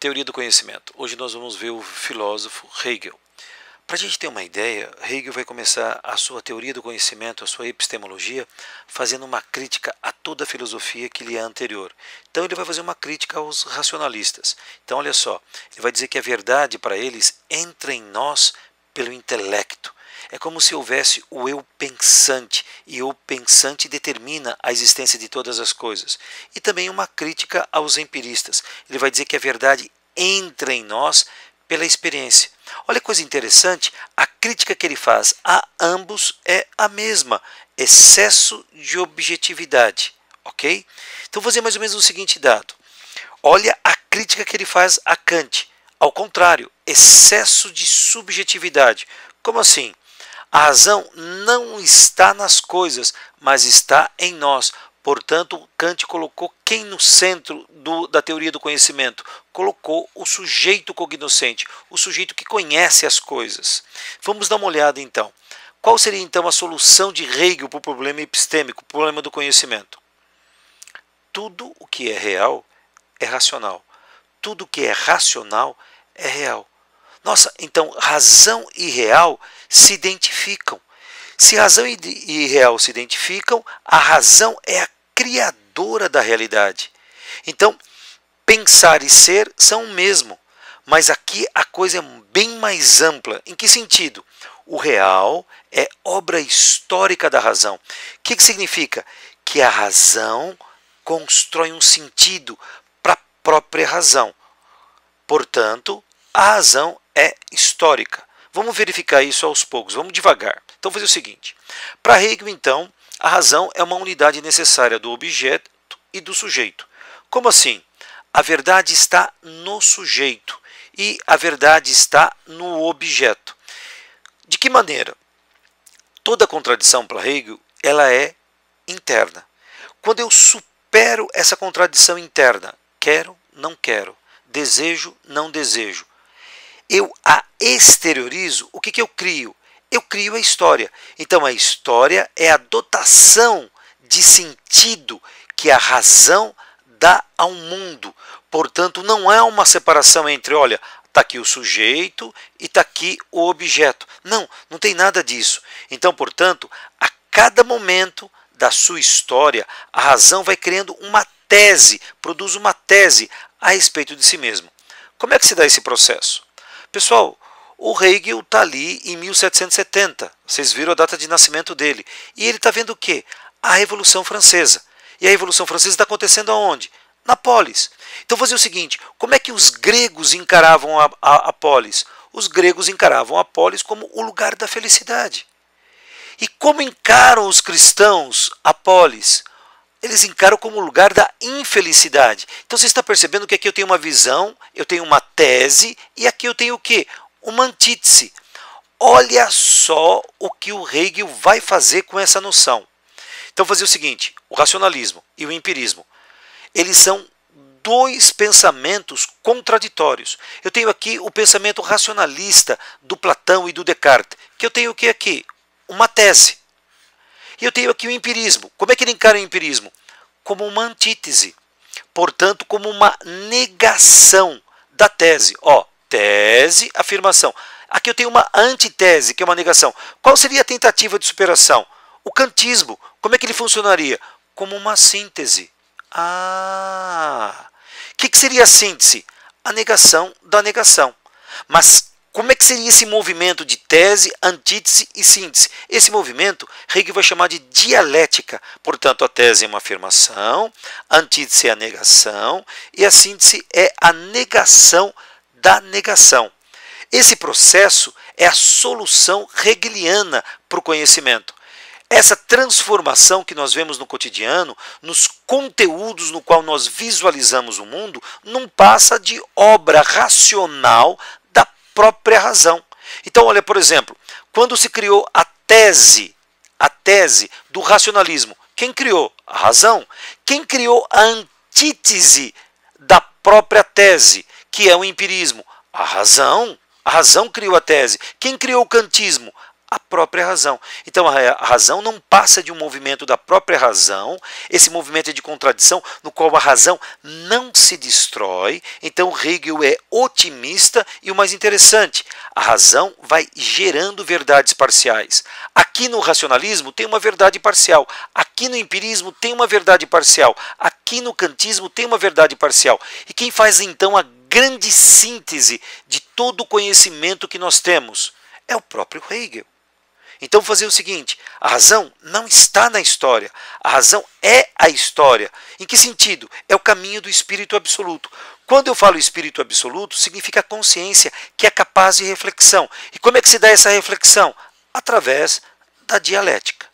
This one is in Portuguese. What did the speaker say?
Teoria do conhecimento. Hoje nós vamos ver o filósofo Hegel. Para a gente ter uma ideia, Hegel vai começar a sua teoria do conhecimento, a sua epistemologia, fazendo uma crítica a toda a filosofia que lhe é anterior. Então ele vai fazer uma crítica aos racionalistas. Então olha só, ele vai dizer que a verdade para eles entra em nós pelo intelecto. É como se houvesse o eu pensante, e o pensante determina a existência de todas as coisas. E também uma crítica aos empiristas. Ele vai dizer que a verdade entra em nós pela experiência. Olha que coisa interessante, a crítica que ele faz a ambos é a mesma: excesso de objetividade. Ok? Então vou fazer mais ou menos o seguinte dado. Olha a crítica que ele faz a Kant. Ao contrário, excesso de subjetividade. Como assim? A razão não está nas coisas, mas está em nós. Portanto, Kant colocou quem no centro da teoria do conhecimento? Colocou o sujeito cognoscente, o sujeito que conhece as coisas. Vamos dar uma olhada então. Qual seria então a solução de Hegel para o problema epistêmico, o problema do conhecimento? Tudo o que é real é racional. Tudo o que é racional é real. Nossa, então razão e real se identificam. Se razão e real se identificam, a razão é a criadora da realidade. Então, pensar e ser são o mesmo, mas aqui a coisa é bem mais ampla. Em que sentido? O real é obra histórica da razão. O que significa? Que a razão constrói um sentido para a própria razão. Portanto, a razão é histórica. Vamos verificar isso aos poucos, vamos devagar. Então, vou fazer o seguinte. Para Hegel, então, a razão é uma unidade necessária do objeto e do sujeito. Como assim? A verdade está no sujeito e a verdade está no objeto. De que maneira? Toda contradição para Hegel, ela é interna. Quando eu supero essa contradição interna, quero, não quero, desejo, não desejo, eu a exteriorizo, o que eu crio? Eu crio a história. Então a história é a dotação de sentido que a razão dá ao mundo. Portanto, não é uma separação entre, olha, está aqui o sujeito e está aqui o objeto. Não, não tem nada disso. Então, portanto, a cada momento da sua história, a razão vai criando uma tese, produz uma tese a respeito de si mesmo. Como é que se dá esse processo? Pessoal, o Hegel está ali em 1770, vocês viram a data de nascimento dele, e ele está vendo o quê? A Revolução Francesa. E a Revolução Francesa está acontecendo aonde? Na polis. Então vou dizer o seguinte, como é que os gregos encaravam a polis? Os gregos encaravam a polis como o lugar da felicidade. E como encaram os cristãos a polis? Eles encaram como o lugar da infelicidade. Então você está percebendo que aqui eu tenho uma visão, eu tenho uma tese, e aqui eu tenho o quê? Uma antítese. Olha só o que o Hegel vai fazer com essa noção. Então vou fazer o seguinte, o racionalismo e o empirismo, eles são dois pensamentos contraditórios. Eu tenho aqui o pensamento racionalista do Platão e do Descartes, que eu tenho o que aqui? Uma tese. E eu tenho aqui o empirismo. Como é que ele encara o empirismo? Como uma antítese. Portanto, como uma negação da tese. Ó, tese, afirmação. Aqui eu tenho uma antitese, que é uma negação. Qual seria a tentativa de superação? O kantismo. Como é que ele funcionaria? Como uma síntese. O que seria a síntese? A negação da negação. Mas como é que seria esse movimento de tese, antítese e síntese? Esse movimento, Hegel vai chamar de dialética. Portanto, a tese é uma afirmação, a antítese é a negação e a síntese é a negação da negação. Esse processo é a solução hegeliana para o conhecimento. Essa transformação que nós vemos no cotidiano, nos conteúdos no qual nós visualizamos o mundo, não passa de obra racional da própria razão. Então, olha, por exemplo, quando se criou a tese do racionalismo, quem criou? A razão. Quem criou a antítese da própria tese, que é o empirismo? A razão. A razão criou a tese. Quem criou o kantismo? a própria razão. Então a razão não passa de um movimento da própria razão, esse movimento é de contradição, no qual a razão não se destrói. Então Hegel é otimista e o mais interessante, a razão vai gerando verdades parciais. Aqui no racionalismo tem uma verdade parcial, aqui no empirismo tem uma verdade parcial, aqui no kantismo tem uma verdade parcial. E quem faz então a grande síntese de todo o conhecimento que nós temos é o próprio Hegel. Então fazer o seguinte, a razão não está na história, a razão é a história. Em que sentido? É o caminho do espírito absoluto. Quando eu falo espírito absoluto, significa a consciência que é capaz de reflexão. E como é que se dá essa reflexão? Através da dialética.